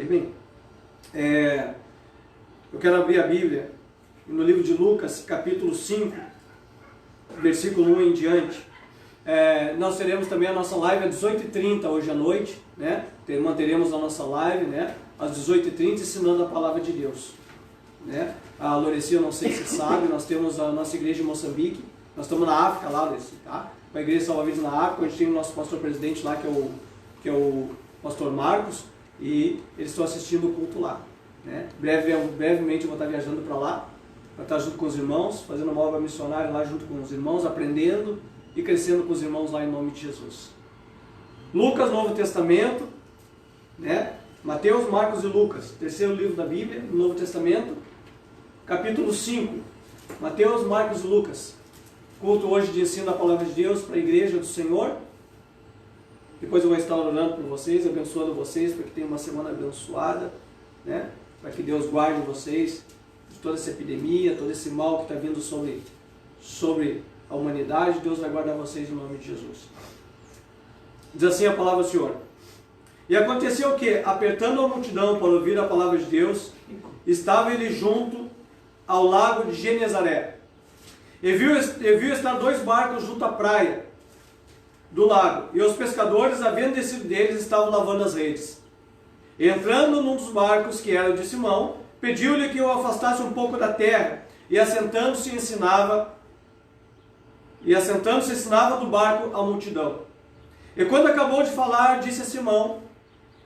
Bem, eu quero abrir a Bíblia no livro de Lucas, capítulo 5, versículo 1 em diante. Nós teremos também a nossa live às 18h30 hoje à noite, né? Manteremos a nossa live, né, às 18h30, ensinando a palavra de Deus, né? A Lorecia, eu não sei se sabe, nós temos a nossa igreja em Moçambique, nós estamos na África lá, Lorecia, tá? Com a igreja Salva-Vidas na África, a gente tem o nosso pastor presidente lá, que é o pastor Marcos, e eles estão assistindo o culto lá, né? Brevemente eu vou estar viajando para lá, para estar junto com os irmãos, fazendo uma obra missionária lá junto com os irmãos, aprendendo e crescendo com os irmãos lá em nome de Jesus. Lucas, Novo Testamento, né? Mateus, Marcos e Lucas, terceiro livro da Bíblia, no Novo Testamento, capítulo 5, Mateus, Marcos e Lucas. Culto hoje de ensino da palavra de Deus para a igreja do Senhor. Depois eu vou estar orando por vocês, abençoando vocês, para que tenham uma semana abençoada, né? Para que Deus guarde vocês de toda essa epidemia, todo esse mal que está vindo sobre a humanidade. Deus vai guardar vocês em nome de Jesus. Diz assim a palavra do Senhor. E aconteceu que, apertando a multidão para ouvir a palavra de Deus, estava ele junto ao lago de Genezaré. E viu estar 2 barcos junto à praia do lago, e os pescadores, havendo descido deles, estavam lavando as redes. E entrando num dos barcos, que era o de Simão, pediu-lhe que o afastasse um pouco da terra, e assentando-se ensinava do barco a multidão. E quando acabou de falar, disse a Simão: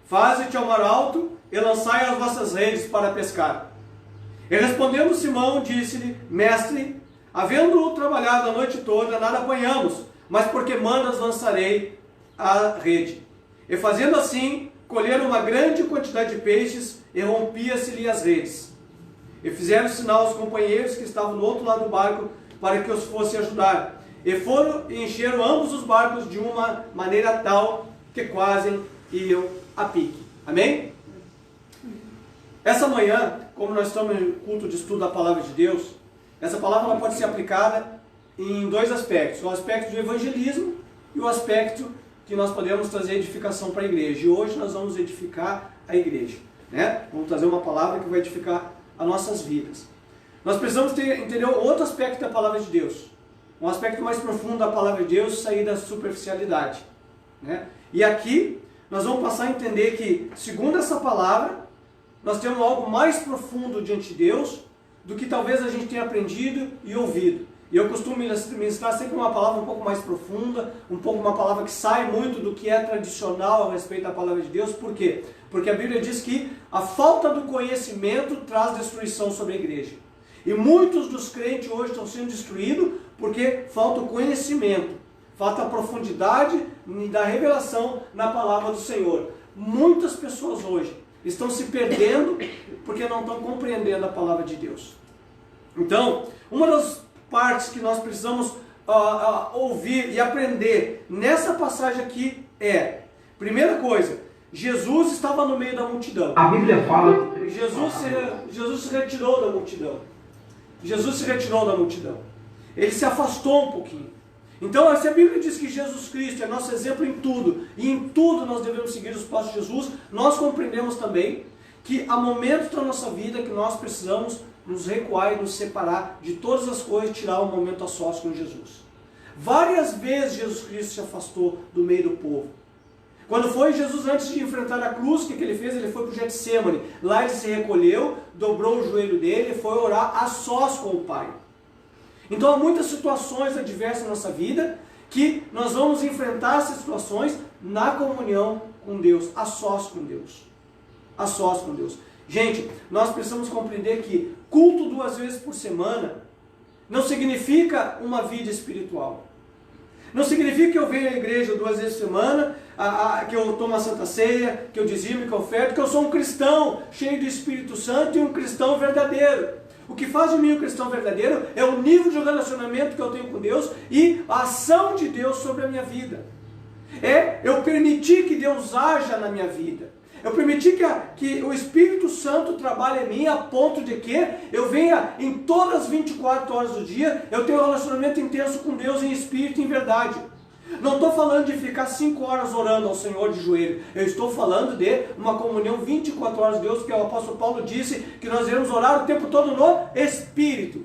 faze-te ao mar alto e lançai as vossas redes para pescar. E respondendo Simão, disse-lhe: mestre, havendo trabalhado a noite toda, nada apanhamos, mas porque mandas lançarei a rede. E fazendo assim, colheram uma grande quantidade de peixes, e rompia-se-lhe as redes. E fizeram sinal aos companheiros que estavam do outro lado do barco, para que os fosse ajudar. E foram e encheram ambos os barcos de uma maneira tal, que quase iam a pique. Amém? Essa manhã, como nós estamos em culto de estudo da palavra de Deus, essa palavra ela pode ser aplicada em 2 aspectos. O aspecto do evangelismo e o aspecto que nós podemos trazer edificação para a igreja. E hoje nós vamos edificar a igreja, né? Vamos trazer uma palavra que vai edificar as nossas vidas. Nós precisamos entender outro aspecto da palavra de Deus. Um aspecto mais profundo da palavra de Deus, sair da superficialidade, né? E aqui nós vamos passar a entender que, segundo essa palavra, nós temos algo mais profundo diante de Deus do que talvez a gente tenha aprendido e ouvido. E eu costumo ministrar sempre uma palavra um pouco mais profunda, uma palavra que sai muito do que é tradicional a respeito da palavra de Deus. Por quê? Porque a Bíblia diz que a falta do conhecimento traz destruição sobre a igreja. E muitos dos crentes hoje estão sendo destruídos porque falta o conhecimento, falta a profundidade da revelação na palavra do Senhor. Muitas pessoas hoje estão se perdendo porque não estão compreendendo a palavra de Deus. Então, uma das partes que nós precisamos ouvir e aprender nessa passagem aqui é, primeira coisa, Jesus estava no meio da multidão. A Bíblia fala... Jesus se retirou da multidão. Jesus se retirou da multidão. Ele se afastou um pouquinho. Então, se a Bíblia diz que Jesus Cristo é nosso exemplo em tudo, e em tudo nós devemos seguir os passos de Jesus, nós compreendemos também que há momentos da nossa vida que nós precisamos nos recuar e nos separar de todas as coisas, tirar um momento a sós com Jesus. Várias vezes Jesus Cristo se afastou do meio do povo. Quando foi Jesus, antes de enfrentar a cruz, o que ele fez? Ele foi para o Getsêmani. Lá ele se recolheu, dobrou o joelho dele e foi orar a sós com o Pai. Então há muitas situações adversas na nossa vida que nós vamos enfrentar essas situações na comunhão com Deus, a sós com Deus. A sós com Deus. Gente, nós precisamos compreender que culto 2 vezes por semana não significa uma vida espiritual. Não significa que eu venho à igreja 2 vezes por semana, que eu tomo a Santa Ceia, que eu dizimo, que eu oferto, que eu sou um cristão cheio do Espírito Santo e um cristão verdadeiro. O que faz de mim um cristão verdadeiro é o nível de relacionamento que eu tenho com Deus e a ação de Deus sobre a minha vida. É eu permitir que Deus haja na minha vida. Eu permitir que o Espírito Santo trabalhe em mim a ponto de que eu venha em todas as 24 horas do dia, eu tenho um relacionamento intenso com Deus em espírito e em verdade. Não estou falando de ficar 5 horas orando ao Senhor de joelho. Eu estou falando de uma comunhão 24 horas com Deus, que o apóstolo Paulo disse que nós devemos orar o tempo todo no Espírito.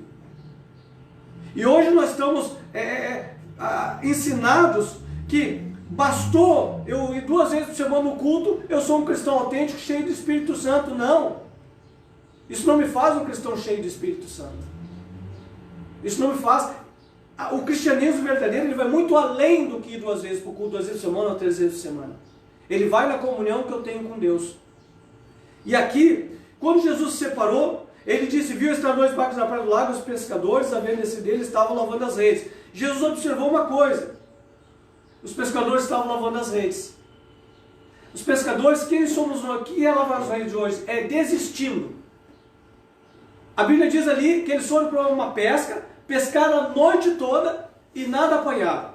E hoje nós estamos ensinados que bastou eu ir 2 vezes por semana no culto, eu sou um cristão autêntico, cheio do Espírito Santo. Não. Isso não me faz um cristão cheio do Espírito Santo. Isso não me faz... O cristianismo verdadeiro, ele vai muito além do que ir 2 vezes por culto, 2 vezes por semana ou 3 vezes por semana. Ele vai na comunhão que eu tenho com Deus. E aqui, quando Jesus se separou, ele disse, viu estar 2 barcos na praia do lago, os pescadores, a ver descer deles, estavam lavando as redes. Jesus observou uma coisa. Os pescadores estavam lavando as redes. Os pescadores, quem somos nós? O que é lavar as redes hoje? É desistindo. A Bíblia diz ali que eles foram para uma pesca, pescaram a noite toda e nada apanharam.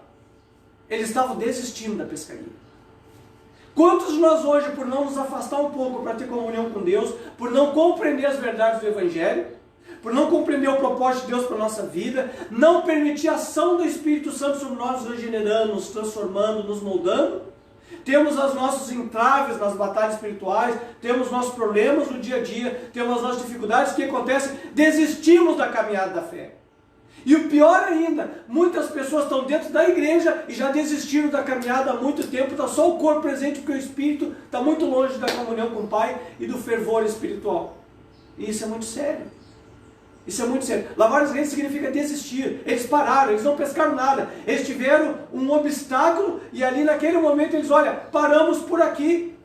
Eles estavam desistindo da pescaria. Quantos de nós hoje, por não nos afastar um pouco para ter comunhão com Deus, por não compreender as verdades do Evangelho, por não compreender o propósito de Deus para a nossa vida, não permitir a ação do Espírito Santo sobre nós, nos regenerando, nos transformando, nos moldando, temos os nossos entraves nas batalhas espirituais, temos nossos problemas no dia a dia, temos as nossas dificuldades, o que acontece? Desistimos da caminhada da fé. E o pior ainda, muitas pessoas estão dentro da igreja e já desistiram da caminhada há muito tempo, está só o corpo presente porque o espírito está muito longe da comunhão com o Pai e do fervor espiritual. E isso é muito sério. Isso é muito sério. Lavar as redes significa desistir. Eles pararam, eles não pescaram nada. Eles tiveram um obstáculo e ali naquele momento eles, olha, paramos por aqui.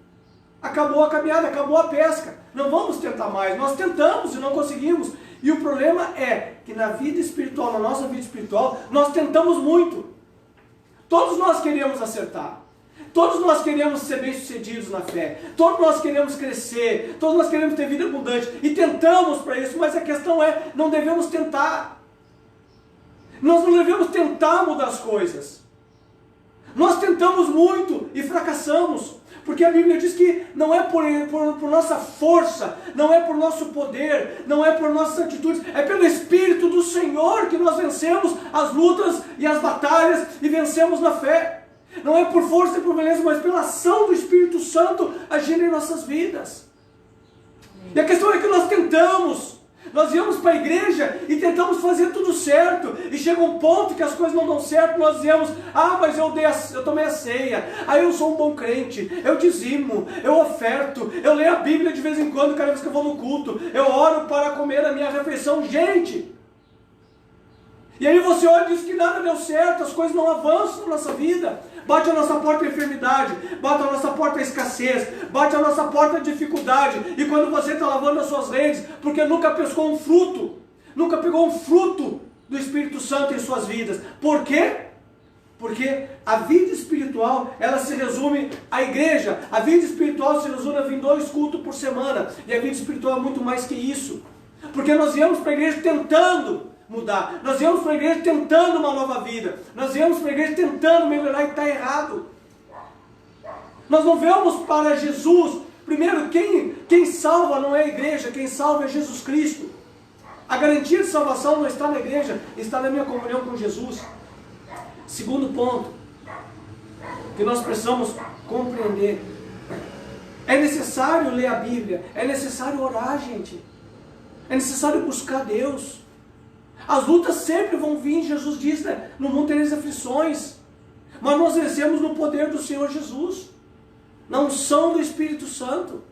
Acabou a caminhada, acabou a pesca. Não vamos tentar mais. Nós tentamos e não conseguimos. E o problema é que na vida espiritual, na nossa vida espiritual, nós tentamos muito. Todos nós queremos acertar. Todos nós queremos ser bem-sucedidos na fé. Todos nós queremos crescer. Todos nós queremos ter vida abundante. E tentamos para isso, mas a questão é, não devemos tentar. Nós não devemos tentar mudar as coisas. Nós tentamos muito e fracassamos. Porque a Bíblia diz que não é por nossa força, não é por nosso poder, não é por nossas atitudes, é pelo Espírito do Senhor que nós vencemos as lutas e as batalhas e vencemos na fé. Não é por força e por beleza, mas pela ação do Espírito Santo agindo em nossas vidas. E a questão é que nós tentamos. Nós íamos para a igreja e tentamos fazer tudo certo. E chega um ponto que as coisas não dão certo. Nós dizemos, mas eu tomei a ceia. Aí eu sou um bom crente. Eu dizimo, eu oferto. Eu leio a Bíblia de vez em quando, cada vez que eu vou no culto. Eu oro para comer a minha refeição. Gente! E aí você olha e diz que nada deu certo. As coisas não avançam na nossa vida. Bate a nossa porta a enfermidade, bate a nossa porta a escassez, bate a nossa porta a dificuldade. E quando você está lavando as suas redes, porque nunca pescou um fruto, nunca pegou um fruto do Espírito Santo em suas vidas. Por quê? Porque a vida espiritual, ela se resume à igreja. A vida espiritual se resume a vir 2 cultos por semana. E a vida espiritual é muito mais que isso. Porque nós viemos para a igreja tentando mudar. Nós íamos para a igreja tentando uma nova vida. Nós íamos para a igreja tentando melhorar e está errado. Nós não vamos para Jesus. Primeiro, quem salva não é a igreja, quem salva é Jesus Cristo. A garantia de salvação não está na igreja, está na minha comunhão com Jesus. Segundo ponto, que nós precisamos compreender. É necessário ler a Bíblia, é necessário orar, gente. É necessário buscar Deus. As lutas sempre vão vir, Jesus diz, né? No mundo tereis aflições, mas nós vencemos no poder do Senhor Jesus, na unção do Espírito Santo.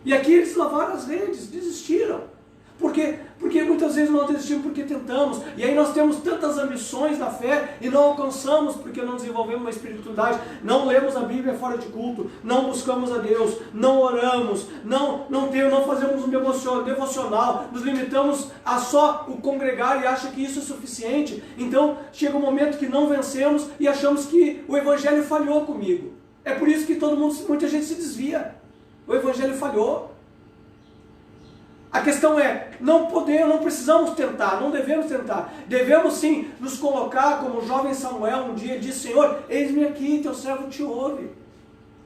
E aqui eles lavaram as redes, desistiram. Por quê? Porque muitas vezes nós desistimos porque tentamos, e aí nós temos tantas ambições na fé e não alcançamos porque não desenvolvemos uma espiritualidade, não lemos a Bíblia fora de culto, não buscamos a Deus, não oramos, não fazemos um devocional, nos limitamos a só o congregar e acha que isso é suficiente. Então chega um momento que não vencemos e achamos que o Evangelho falhou comigo. É por isso que muita gente se desvia. O Evangelho falhou. A questão é, não precisamos tentar, não devemos tentar. Devemos sim nos colocar como o jovem Samuel um dia disse, Senhor, eis-me aqui, teu servo te ouve.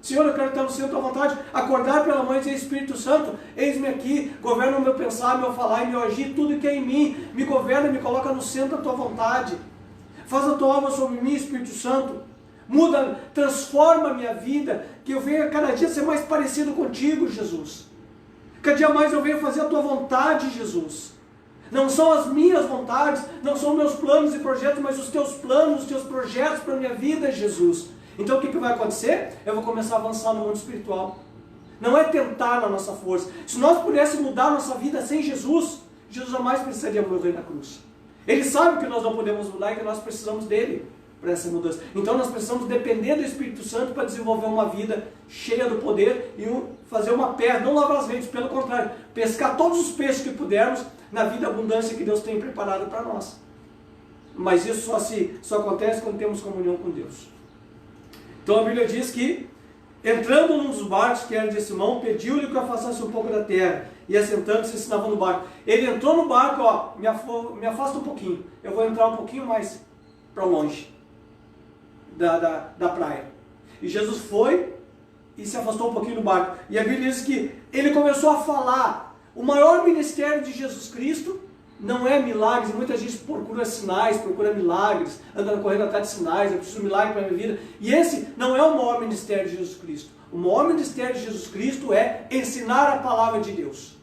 Senhor, eu quero estar no centro da tua vontade, acordar pela manhã e dizer, Espírito Santo, eis-me aqui, governa o meu pensar, meu falar e meu agir, tudo que é em mim, me governa, me coloca no centro da tua vontade. Faz a tua obra sobre mim, Espírito Santo. Muda, transforma a minha vida, que eu venha cada dia ser mais parecido contigo, Jesus. Cada dia mais eu venho fazer a tua vontade, Jesus. Não são as minhas vontades, não são meus planos e projetos, mas os teus planos, os teus projetos para a minha vida, Jesus. Então o que vai acontecer? Eu vou começar a avançar no mundo espiritual. Não é tentar na nossa força. Se nós pudéssemos mudar a nossa vida sem Jesus, Jesus jamais precisaria morrer na cruz. Ele sabe que nós não podemos mudar e que nós precisamos dele para essa mudança. Então nós precisamos depender do Espírito Santo para desenvolver uma vida cheia do poder e fazer uma pesca, não lavar as redes, pelo contrário, pescar todos os peixes que pudermos na vida abundância que Deus tem preparado para nós. Mas isso só acontece quando temos comunhão com Deus. Então a Bíblia diz que, entrando num dos barcos, que era de Simão, pediu-lhe que o afastasse um pouco da terra, e assentando-se ensinava no barco. Ele entrou no barco, ó, me afasta um pouquinho, eu vou entrar um pouquinho mais para longe da praia. E Jesus foi e se afastou um pouquinho do barco. E a Bíblia diz que ele começou a falar. O maior ministério de Jesus Cristo não é milagres. Muita gente procura sinais, procura milagres, anda correndo atrás de sinais, eu preciso de milagre para a minha vida. E esse não é o maior ministério de Jesus Cristo. O maior ministério de Jesus Cristo é ensinar a palavra de Deus.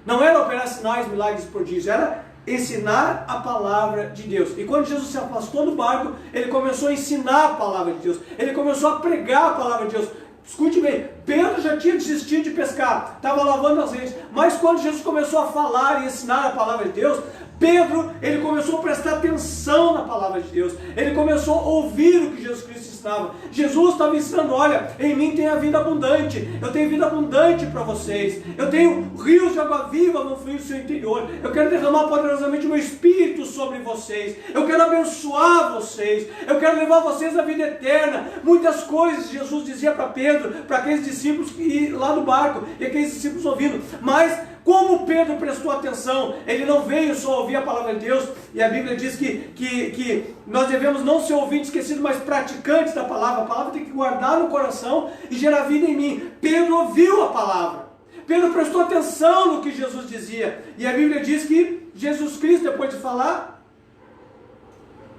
Não era operar sinais, milagres e prodígios, era ensinar a palavra de Deus. E quando Jesus se afastou do barco, ele começou a ensinar a palavra de Deus. Ele começou a pregar a palavra de Deus. Escute bem, Pedro já tinha desistido de pescar, estava lavando as redes, mas quando Jesus começou a falar e ensinar a palavra de Deus, Pedro, ele começou a prestar atenção na palavra de Deus, ele começou a ouvir o que Jesus Cristo ensinava. Jesus estava ensinando, olha, em mim tem a vida abundante, eu tenho vida abundante para vocês, eu tenho rios de água viva no fluir do seu interior, eu quero derramar poderosamente o meu Espírito sobre vocês, eu quero abençoar vocês, eu quero levar vocês à vida eterna. Muitas coisas Jesus dizia para Pedro, para aqueles discípulos lá no barco, e aqueles discípulos ouvindo, mas como Pedro prestou atenção, ele não veio só ouvir a palavra de Deus, e a Bíblia diz que nós devemos não ser ouvintes esquecidos, mas praticantes da palavra. A palavra tem que guardar no coração e gerar vida em mim. Pedro ouviu a palavra, Pedro prestou atenção no que Jesus dizia, e a Bíblia diz que Jesus Cristo, depois de falar,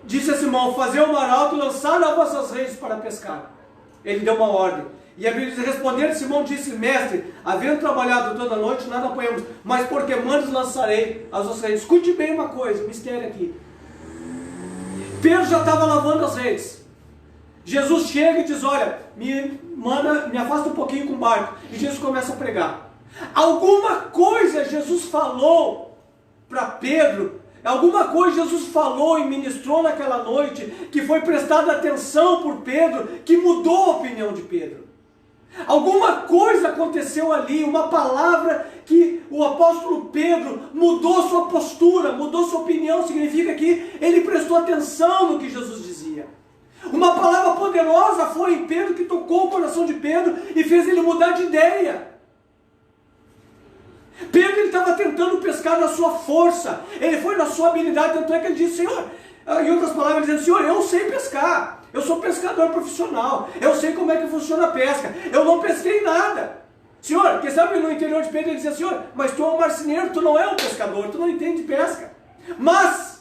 disse a Simão, fazer o mar alto e lançar as vossas redes para pescar. Ele deu uma ordem. E a Bíblia diz, respondendo Simão, disse, mestre, havendo trabalhado toda a noite, nada apanhamos, mas porque mandas lançarei as vossas redes. Escute bem uma coisa, mistério aqui. Pedro já estava lavando as redes. Jesus chega e diz, olha, me afasta um pouquinho com o barco. E Jesus começa a pregar. Alguma coisa Jesus falou para Pedro, alguma coisa Jesus falou e ministrou naquela noite, que foi prestada atenção por Pedro, que mudou a opinião de Pedro. Alguma coisa aconteceu ali, uma palavra que o apóstolo Pedro mudou sua postura, mudou sua opinião, significa que ele prestou atenção no que Jesus dizia. Uma palavra poderosa foi em Pedro que tocou o coração de Pedro e fez ele mudar de ideia. Pedro estava tentando pescar na sua força, ele foi na sua habilidade, tanto é que ele disse, Senhor, em outras palavras, dizendo, Senhor, eu sei pescar. Eu sou pescador profissional, eu sei como é que funciona a pesca, eu não pesquei nada. Senhor, quem sabe no interior de Pedro ele dizia, Senhor, mas tu é um marceneiro, tu não é um pescador, tu não entende de pesca. Mas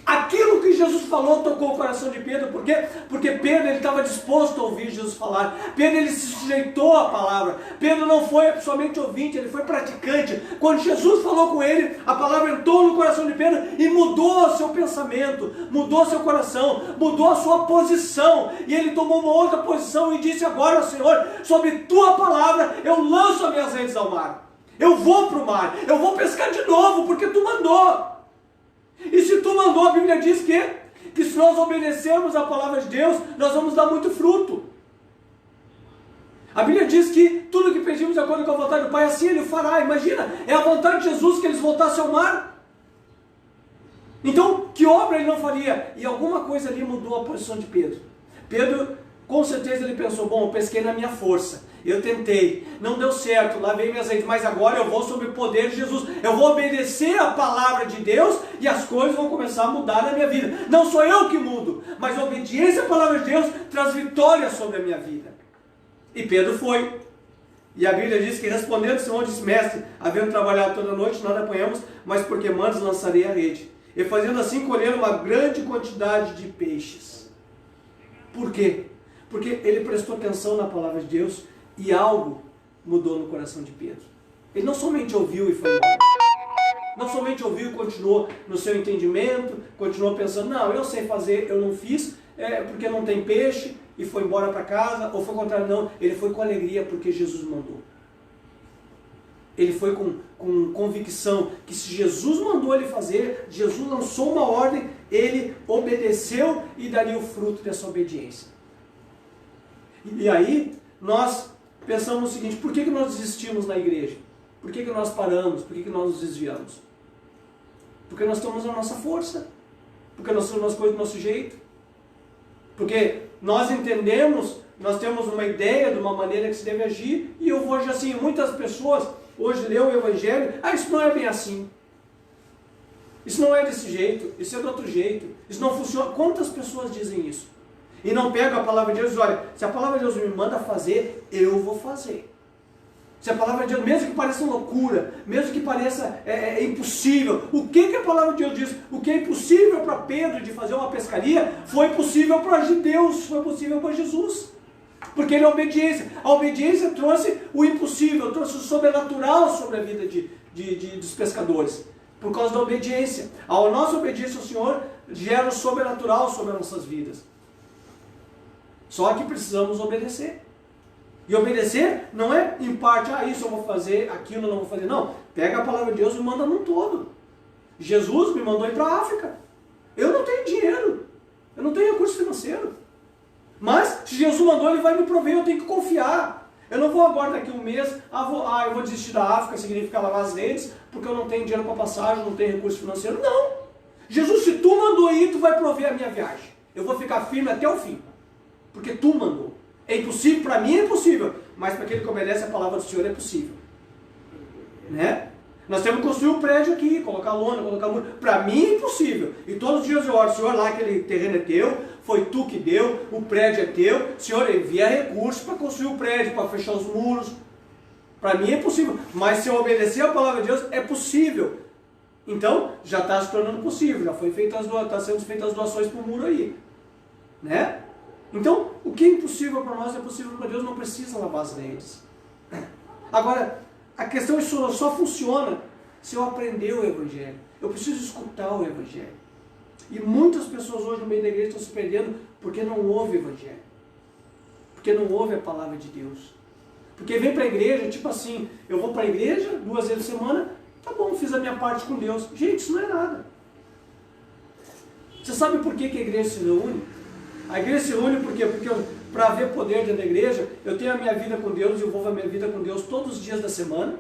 aquilo que Jesus falou tocou o coração de Pedro. Por quê? Porque Pedro estava disposto a ouvir Jesus falar. Pedro ele se sujeitou à palavra. Pedro não foi somente ouvinte, ele foi praticante. Quando Jesus falou com ele, a palavra entrou no coração de Pedro e mudou o seu pensamento, mudou seu coração, mudou a sua posição. E ele tomou uma outra posição e disse, agora, Senhor, sobre tua palavra eu lanço as minhas redes ao mar. Eu vou para o mar, eu vou pescar de novo, porque tu mandou. E se tu mandou, a Bíblia diz que se nós obedecermos a palavra de Deus, nós vamos dar muito fruto. A Bíblia diz que tudo que pedimos de acordo com a vontade do Pai, assim Ele fará. Imagina, é a vontade de Jesus que eles voltassem ao mar. Então, que obra Ele não faria? E alguma coisa ali mudou a posição de Pedro. Pedro, com certeza, ele pensou, bom, eu pesquei na minha força. Eu tentei, não deu certo, lavei minhas redes, mas agora eu vou sob o poder de Jesus. Eu vou obedecer a palavra de Deus e as coisas vão começar a mudar na minha vida. Não sou eu que mudo, mas a obediência à palavra de Deus traz vitória sobre a minha vida. E Pedro foi. E a Bíblia diz que respondendo Simão disse, mestre, havendo trabalhado toda a noite, nada apanhamos, mas porque mandas lançarei a rede. e fazendo assim colher uma grande quantidade de peixes. Por quê? Porque ele prestou atenção na palavra de Deus e algo mudou no coração de Pedro. Ele não somente ouviu e foi embora. Não somente ouviu e continuou no seu entendimento, continuou pensando, não, eu sei fazer, eu não fiz, porque não tem peixe, e foi embora para casa, ou foi o contrário, não, ele foi com alegria porque Jesus mandou. Ele foi com convicção que se Jesus mandou ele fazer, Jesus lançou uma ordem, ele obedeceu e daria o fruto dessa obediência. E aí, nós pensamos o seguinte, por que nós desistimos na igreja? Por que nós paramos? Por que nós nos desviamos? Porque nós estamos na nossa força. Porque nós temos as coisas do nosso jeito. Porque nós entendemos, nós temos uma ideia de uma maneira que se deve agir, e eu vejo assim, muitas pessoas hoje lêem o Evangelho, isso não é bem assim. Isso não é desse jeito, isso é de outro jeito, isso não funciona. Quantas pessoas dizem isso? E não pegam a palavra de Deus e dizem, olha, se a palavra de Deus me manda fazer, eu vou fazer. Se a palavra de Deus, mesmo que pareça loucura, mesmo que pareça impossível, o que a palavra de Deus diz? O que é impossível para Pedro de fazer uma pescaria, foi possível para Deus, foi possível para Jesus. Porque ele é obediência. A obediência trouxe o impossível, trouxe o sobrenatural sobre a vida dos pescadores. Por causa da obediência. A nossa obediência ao Senhor gera o sobrenatural sobre as nossas vidas. Só que precisamos obedecer. E obedecer não é em parte, isso eu vou fazer, aquilo eu não vou fazer. Não, pega a palavra de Deus e manda num todo. Jesus me mandou ir para a África. Eu não tenho dinheiro. Eu não tenho recurso financeiro. Mas, se Jesus mandou, Ele vai me prover, eu tenho que confiar. Eu não vou agora daqui um mês, eu vou desistir da África, significa lavar as redes, porque eu não tenho dinheiro para passagem, não tenho recurso financeiro. Não. Jesus, se Tu mandou ir, Tu vai prover a minha viagem. Eu vou ficar firme até o fim. Porque Tu mandou. É impossível, para mim é impossível, mas para aquele que obedece a palavra do Senhor é possível. Né? Nós temos que construir um prédio aqui, colocar lona, colocar muro. Para mim é impossível. E todos os dias eu oro, Senhor, lá aquele terreno é teu, foi Tu que deu, o prédio é teu, Senhor, envia recursos para construir o prédio, para fechar os muros. Para mim é possível, mas se eu obedecer a palavra de Deus, é possível. Então, já está se tornando possível, já foi feita está sendo feitas as doações para o muro aí. Né? Então, o que é impossível para nós é possível para Deus, não precisa lavar as redes. Agora, a questão é que isso só funciona se eu aprender o Evangelho. Eu preciso escutar o Evangelho. E muitas pessoas hoje no meio da igreja estão se perdendo porque não ouvem o Evangelho. Porque não ouvem a palavra de Deus. Porque vem para a igreja, tipo assim, eu vou para a igreja 2 vezes por semana, tá bom, fiz a minha parte com Deus. Gente, isso não é nada. Você sabe por que a igreja se reúne? A igreja se reúne por quê? Porque para haver poder dentro da igreja, eu tenho a minha vida com Deus, desenvolvo a minha vida com Deus todos os dias da semana,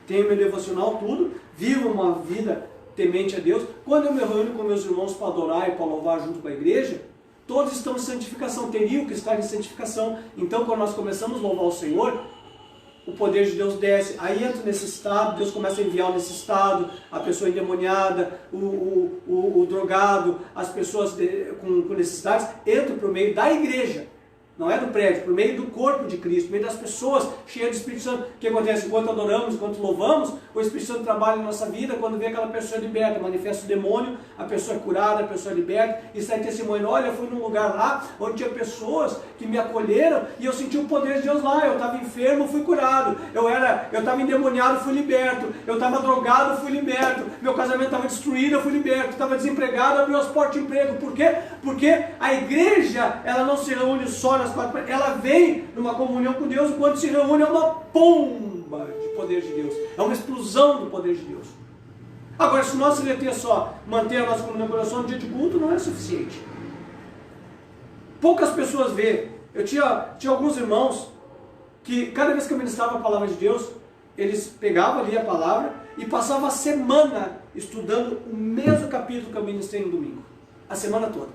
tenho meu devocional, tudo, vivo uma vida temente a Deus. Quando eu me reúno com meus irmãos para adorar e para louvar junto com a igreja, todos estão em santificação, teriam que estar em santificação. Então, quando nós começamos a louvar o Senhor, o poder de Deus desce, aí entra nesse estado, Deus começa a enviar nesse estado, a pessoa endemoniada, o drogado, as pessoas com necessidades, entram para o meio da igreja, não é do prédio, para o meio do corpo de Cristo, para o meio das pessoas cheias do Espírito Santo. O que acontece? Enquanto adoramos, enquanto louvamos, o Espírito Santo trabalha na nossa vida, quando vê aquela pessoa liberta, manifesta o demônio, a pessoa é curada, a pessoa é liberta, e sai testemunhando, olha, eu fui num lugar lá, onde tinha pessoas que me acolheram, e eu senti o poder de Deus lá, eu estava enfermo, fui curado, eu estava endemoniado, fui liberto, eu estava drogado, fui liberto, meu casamento estava destruído, eu fui liberto, estava desempregado, abriu as portas de emprego. Por quê? Porque a igreja, ela não se reúne só nas quatro paredes, ela vem numa comunhão com Deus, e quando se reúne é uma pomba de poder de Deus, é uma explosão do poder de Deus. Agora, se nós se só manter a nossa comunhão com oração no dia de culto, não é suficiente. Poucas pessoas vê. Eu tinha alguns irmãos que cada vez que eu ministrava a palavra de Deus, eles pegavam ali a palavra e passavam a semana estudando o mesmo capítulo que eu ministrei no domingo. A semana toda.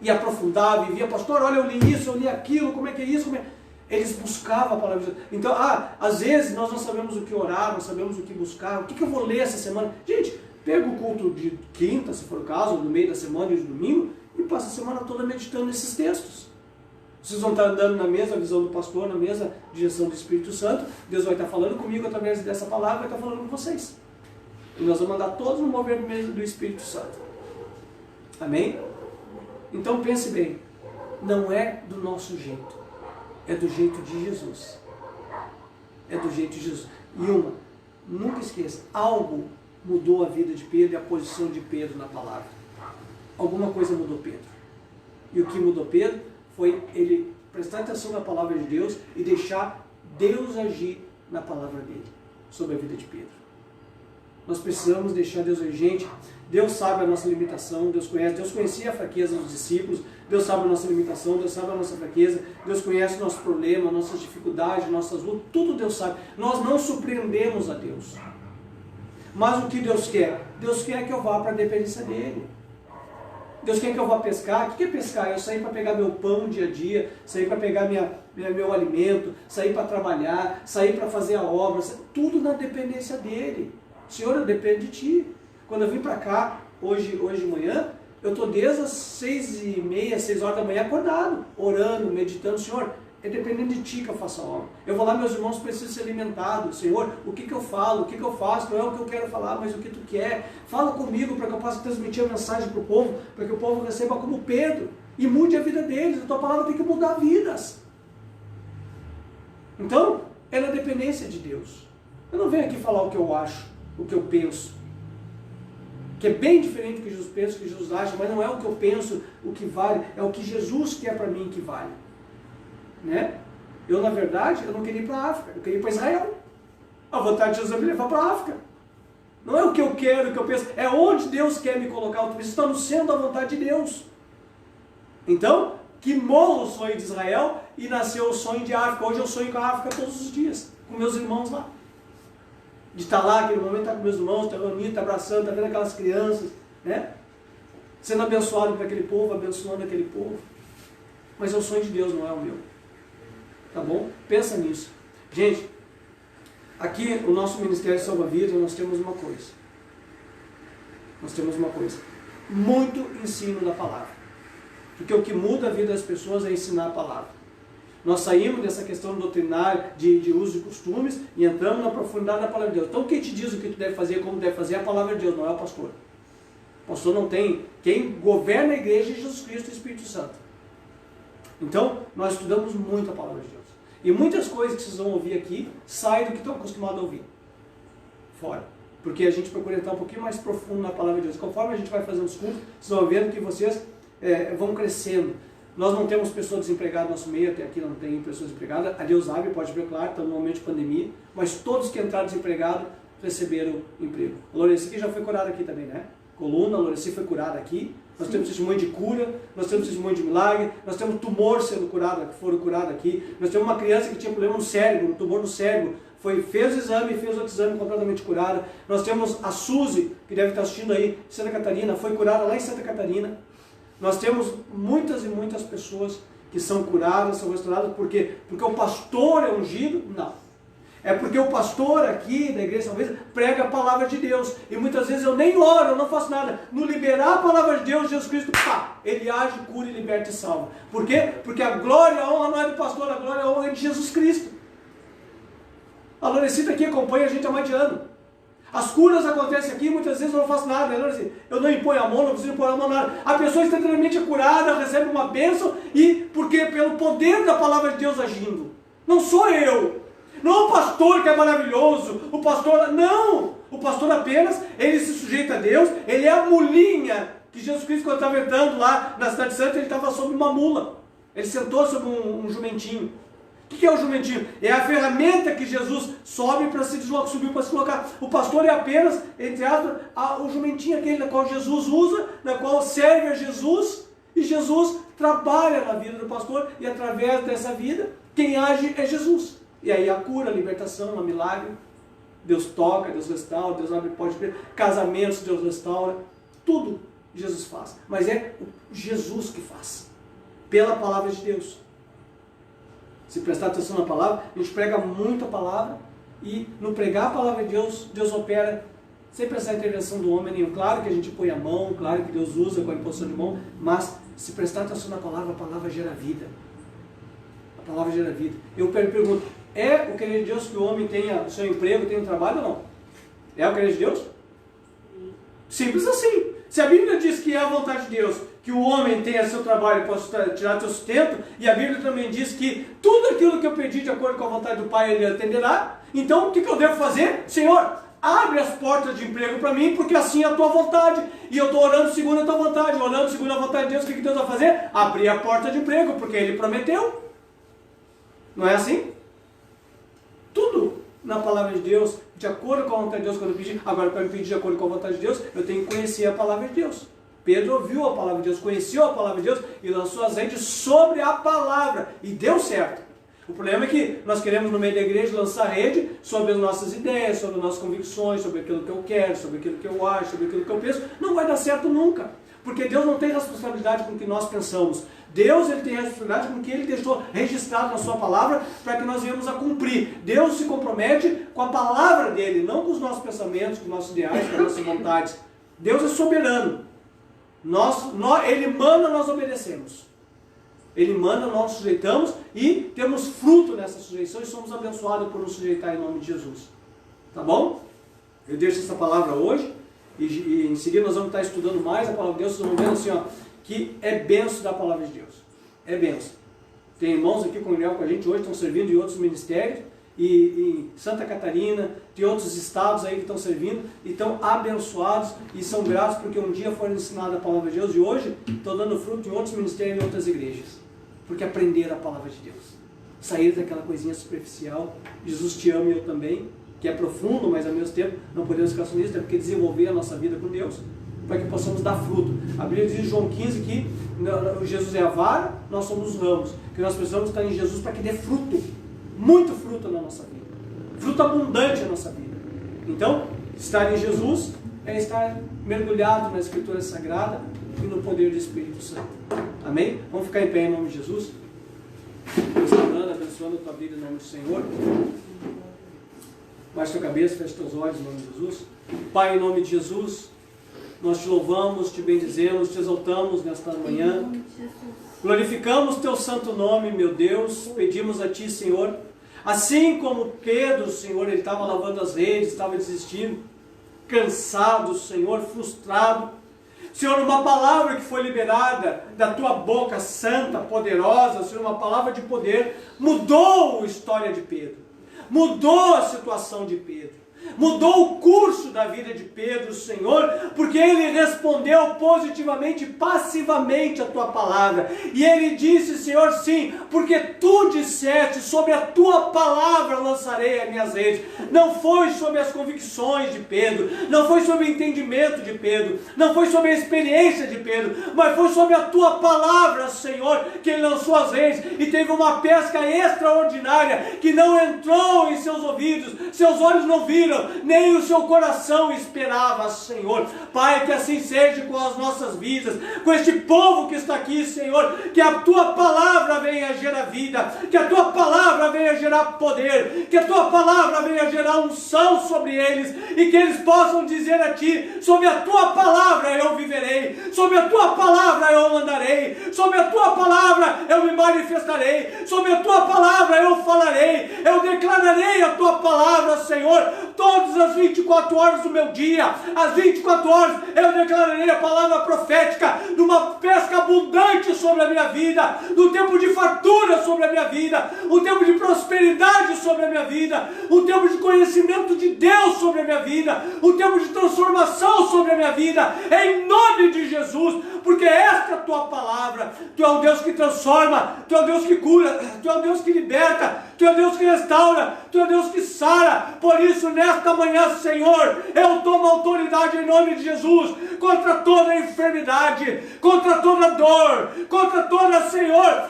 E aprofundava e via, pastor, olha, eu li isso, eu li aquilo, como é que é isso? Eles buscavam a palavra de Deus. Então, às vezes nós não sabemos o que orar, não sabemos o que buscar, o que eu vou ler essa semana. Gente, pega o culto de quinta, se for o caso, no meio da semana e de domingo, e passa a semana toda meditando nesses textos. Vocês vão estar andando na mesma visão do pastor, na mesma direção do Espírito Santo, Deus vai estar falando comigo através dessa palavra, vai estar falando com vocês. E nós vamos andar todos no mover do Espírito Santo. Amém? Então pense bem, não é do nosso jeito, é do jeito de Jesus. É do jeito de Jesus. E nunca esqueça, algo mudou a vida de Pedro e a posição de Pedro na palavra. Alguma coisa mudou Pedro. E o que mudou Pedro foi ele prestar atenção na palavra de Deus e deixar Deus agir na palavra dele, sobre a vida de Pedro. Nós precisamos deixar Deus agir. Gente, Deus sabe a nossa limitação, Deus conhece, Deus conhecia a fraqueza dos discípulos, Deus sabe a nossa limitação, Deus sabe a nossa fraqueza, Deus conhece o nosso problema, nossas dificuldades, nossas lutas, tudo Deus sabe. Nós não surpreendemos a Deus. Mas o que Deus quer? Deus quer que eu vá para a dependência dele. Deus quer que eu vá pescar. O que é pescar? Eu sair para pegar meu pão dia a dia, sair para pegar meu alimento, sair para trabalhar, sair para fazer a obra, tudo na dependência dele. Senhor, eu dependo de ti. Quando eu vim para cá, hoje de manhã, eu estou desde as 6h30, 6 horas da manhã acordado, orando, meditando. Senhor, é dependendo de ti que eu faço a obra. Eu vou lá, meus irmãos precisam ser alimentados. Senhor, o que eu falo, o que eu faço, não é o que eu quero falar, mas o que tu quer. Fala comigo para que eu possa transmitir a mensagem para o povo, para que o povo receba como Pedro e mude a vida deles. A tua palavra tem que mudar vidas. Então, é na dependência de Deus. Eu não venho aqui falar o que eu acho, o que eu penso, que é bem diferente do que Jesus pensa, o que Jesus acha, mas não é o que eu penso, o que vale, é o que Jesus quer para mim que vale. Né? Eu, na verdade, eu não queria ir para a África, eu queria ir para Israel. A vontade de Jesus é me levar para a África. Não é o que eu quero, o que eu penso, é onde Deus quer me colocar. Eu estou no centro da vontade de Deus. Então, que morra o sonho de Israel e nasceu o sonho de África. Hoje eu sonho com a África todos os dias, com meus irmãos lá. De estar lá, aquele momento, estar com meus irmãos, estar reunido, estar abraçando, estar vendo aquelas crianças, né? Sendo abençoado por aquele povo, abençoando aquele povo. Mas é o sonho de Deus, não é o meu. Tá bom? Pensa nisso. Gente, aqui o nosso Ministério Salva Vidas, nós temos uma coisa. Nós temos uma coisa. Muito ensino da palavra. Porque o que muda a vida das pessoas é ensinar a palavra. Nós saímos dessa questão doutrinária de uso e costumes e entramos na profundidade da palavra de Deus. Então quem te diz o que tu deve fazer, como deve fazer, é a palavra de Deus, não é o pastor. O pastor não tem. Quem governa a igreja é Jesus Cristo e o Espírito Santo. Então, nós estudamos muito a palavra de Deus. E muitas coisas que vocês vão ouvir aqui saem do que estão acostumados a ouvir. Fora. Porque a gente procura entrar um pouquinho mais profundo na palavra de Deus. Conforme a gente vai fazendo os cultos, vocês vão vendo que vocês vão crescendo. Nós não temos pessoas desempregadas no nosso meio, até aqui não tem pessoas desempregadas. A Deus abre, pode ver, claro, estamos no momento de pandemia. Mas todos que entraram desempregados receberam emprego. A Loreci que já foi curada aqui também, né? Coluna, a Loreci foi curada aqui. Nós temos testemunho de cura, nós temos testemunho de milagre, nós temos tumor sendo curado, que foram curados aqui. Nós temos uma criança que tinha problema no cérebro, um tumor no cérebro, fez o exame, fez outro exame completamente curada. Nós temos a Suzy, que deve estar assistindo aí, de Santa Catarina, foi curada lá em Santa Catarina. Nós temos muitas e muitas pessoas que são curadas, são restauradas, por quê? Porque o pastor é ungido? Não. É porque o pastor aqui da igreja talvez prega a palavra de Deus. E muitas vezes eu nem oro, eu não faço nada. No liberar a palavra de Deus, Jesus Cristo, pá, ele age, cura, liberta e salva. Por quê? Porque a glória e a honra não é do pastor, a glória e a honra é de Jesus Cristo. A Lorecita aqui acompanha a gente há mais de ano. As curas acontecem aqui, muitas vezes eu não faço nada. Eu não imponho a mão, não preciso impor a mão, nada. A pessoa instantaneamente é curada, recebe uma bênção, e porque pelo poder da palavra de Deus agindo. Não sou eu. Não o pastor que é maravilhoso, o pastor, não, o pastor apenas, ele se sujeita a Deus, ele é a mulinha, que Jesus Cristo quando estava entrando lá na cidade santa, ele estava sobre uma mula, ele sentou sobre um jumentinho. O que é o jumentinho? É a ferramenta que Jesus sobe para se deslocar, subiu para se colocar. O pastor é apenas, entre aspas, o jumentinho aquele na qual Jesus usa, na qual serve a Jesus, e Jesus trabalha na vida do pastor, e através dessa vida, quem age é Jesus. E aí a cura, a libertação, o milagre, Deus toca, Deus restaura, Deus abre portas, casamentos, Deus restaura, tudo Jesus faz. Mas é Jesus que faz, pela palavra de Deus. Se prestar atenção na palavra, a gente prega muito a palavra, e no pregar a palavra de Deus, Deus opera sem precisar intervenção do homem nenhum. Claro que a gente põe a mão, claro que Deus usa com a imposição de mão, mas se prestar atenção na palavra, a palavra gera vida. A palavra gera vida. Eu pergunto, é o querer de Deus que o homem tenha o seu emprego, tenha um trabalho ou não? É o querer de Deus? Simples assim. Se a Bíblia diz que é a vontade de Deus que o homem tenha seu trabalho e possa tirar seu sustento, e a Bíblia também diz que tudo aquilo que eu pedi de acordo com a vontade do Pai, Ele atenderá, então o que eu devo fazer? Senhor, abre as portas de emprego para mim, porque assim é a tua vontade, e eu estou orando segundo a tua vontade, orando segundo a vontade de Deus. O que Deus vai fazer? Abrir a porta de emprego, porque Ele prometeu. Não é assim? Tudo na palavra de Deus, de acordo com a vontade de Deus, quando eu pedir. Agora, para eu pedir de acordo com a vontade de Deus, eu tenho que conhecer a palavra de Deus. Pedro ouviu a palavra de Deus, conheceu a palavra de Deus e lançou azeite sobre a palavra, e deu certo. O problema é que nós queremos no meio da igreja lançar rede sobre as nossas ideias, sobre as nossas convicções, sobre aquilo que eu quero, sobre aquilo que eu acho, sobre aquilo que eu penso. Não vai dar certo nunca, porque Deus não tem responsabilidade com o que nós pensamos. Deus, Ele tem responsabilidade com o que Ele deixou registrado na sua palavra para que nós venhamos a cumprir. Deus se compromete com a palavra dEle, não com os nossos pensamentos, com os nossos ideais, com as nossas vontades. Deus é soberano. Ele manda, nós obedecemos. Ele manda, nós nos sujeitamos e temos fruto nessa sujeição e somos abençoados por nos sujeitar em nome de Jesus. Tá bom? Eu deixo essa palavra hoje e em seguida nós vamos estar estudando mais a palavra de Deus. Vocês vão vendo assim, ó, que é benção da palavra de Deus. É benção. Tem irmãos aqui congregados com a gente hoje, estão servindo em outros ministérios, e em Santa Catarina, tem outros estados aí que estão servindo, e estão abençoados e são gratos porque um dia foram ensinados a palavra de Deus e hoje estão dando fruto em outros ministérios e em outras igrejas, porque aprenderam a palavra de Deus, saíram daquela coisinha superficial. Jesus te ama e eu também, que é profundo, mas ao mesmo tempo não podemos ficar só nisso, é porque desenvolver a nossa vida com Deus, para que possamos dar fruto. A Bíblia diz em João 15 que Jesus é a vara, nós somos os ramos, que nós precisamos estar em Jesus para que dê fruto, muito fruto na nossa vida, fruto abundante na nossa vida. Então, estar em Jesus é estar mergulhado na Escritura Sagrada e no poder do Espírito Santo. Amém? Vamos ficar em pé em nome de Jesus? Abençoando a tua vida em nome do Senhor. Baixa tua cabeça, fecha teus olhos em nome de Jesus. Pai, em nome de Jesus, nós te louvamos, te bendizemos, te exaltamos nesta manhã. Glorificamos teu santo nome, meu Deus. Pedimos a ti, Senhor, assim como Pedro, Senhor, ele estava lavando as redes, estava desistindo, cansado, Senhor, frustrado. Senhor, uma palavra que foi liberada da tua boca santa, poderosa, Senhor, uma palavra de poder, mudou a história de Pedro, mudou a situação de Pedro, mudou o curso da vida de Pedro, Senhor, porque ele respondeu positivamente, passivamente a tua palavra, e ele disse, Senhor, sim, porque tu disseste, sobre a tua palavra lançarei as minhas redes. Não foi sobre as convicções de Pedro, não foi sobre o entendimento de Pedro, não foi sobre a experiência de Pedro, mas foi sobre a tua palavra, Senhor, que ele lançou as redes, e teve uma pesca extraordinária, que não entrou em seus ouvidos, seus olhos não viram, nem o seu coração esperava, Senhor. Pai, que assim seja com as nossas vidas, com este povo que está aqui, Senhor, que a tua palavra venha gerar vida, que a tua palavra venha gerar poder, que a tua palavra venha gerar unção sobre eles, e que eles possam dizer a ti, sobre a tua palavra eu viverei, sobre a tua palavra eu andarei, sobre a tua palavra eu me manifestarei, sobre a tua palavra eu falarei, eu declararei a tua palavra, Senhor, todas as 24 horas do meu dia, às 24 horas eu declararei a palavra profética, numa pesca abundante sobre a minha vida, no tempo de fartura sobre a minha vida, um tempo de prosperidade sobre a minha vida, um tempo de conhecimento de Deus sobre a minha vida, um tempo de transformação sobre a minha vida, em nome de Jesus, porque esta é a tua palavra. Tu é um Deus que transforma, tu é um Deus que cura, tu é um Deus que liberta, tu é um Deus que restaura, tu é um Deus que sara. Por isso, nesta manhã, Senhor, eu tomo autoridade em nome de Jesus contra toda enfermidade, contra toda dor, contra toda, Senhor,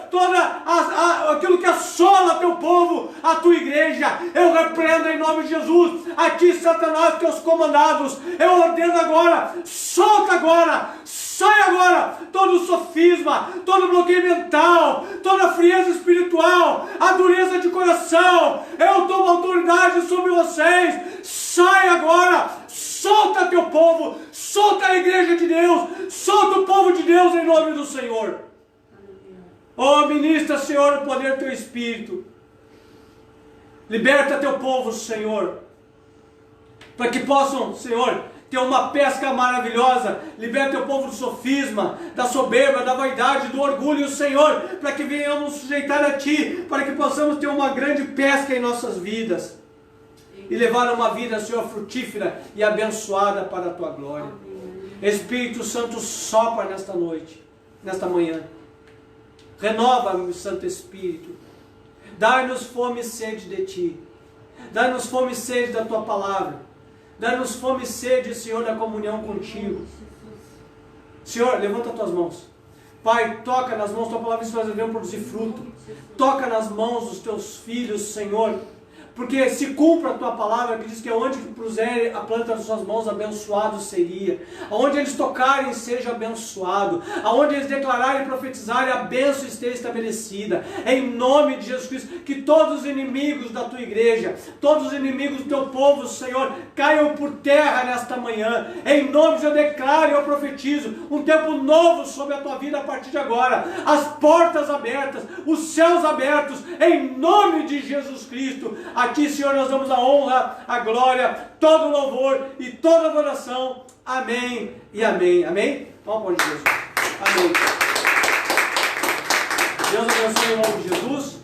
aquilo que assola teu povo, a tua igreja. Eu repreendo em nome de Jesus a ti, Satanás, teus comandados. Eu ordeno agora, solta agora, sai agora todo sofisma, todo bloqueio mental, toda frieza espiritual, a dureza de coração. Eu tomo autoridade sobre vocês. Sai agora, solta teu povo, solta a igreja de Deus, solta o povo de Deus em nome do Senhor. Oh, ministra, Senhor, o poder do teu Espírito. Liberta teu povo, Senhor, para que possam, Senhor, ter uma pesca maravilhosa. Liberta teu povo do sofisma, da soberba, da vaidade, do orgulho, Senhor, para que venhamos sujeitar a Ti, para que possamos ter uma grande pesca em nossas vidas e levar uma vida, Senhor, frutífera e abençoada para a Tua glória. Espírito Santo, sopra nesta noite, nesta manhã. Renova-me, Santo Espírito. Dai-nos fome e sede de Ti. Dai-nos fome e sede da Tua palavra. Dai-nos fome e sede, Senhor, da comunhão contigo. Senhor, levanta as Tuas mãos. Pai, toca nas mãos, Tua palavra diz que nós devemos produzir fruto. Toca nas mãos dos Teus filhos, Senhor. Porque se cumpra a Tua palavra, que diz que onde puser a planta das suas mãos, abençoado seria. Aonde eles tocarem, seja abençoado. Aonde eles declararem e profetizarem, a bênção esteja estabelecida. Em nome de Jesus Cristo, que todos os inimigos da Tua igreja, todos os inimigos do Teu povo, Senhor, caiam por terra nesta manhã. Em nome de Jesus, eu declaro e eu profetizo um tempo novo sobre a Tua vida a partir de agora. As portas abertas, os céus abertos, em nome de Jesus Cristo. A Ti, Senhor, nós damos a honra, a glória, todo o louvor e toda a adoração. Amém e amém. Amém? Vamos por Jesus. Amém. Deus abençoe em nome de Jesus.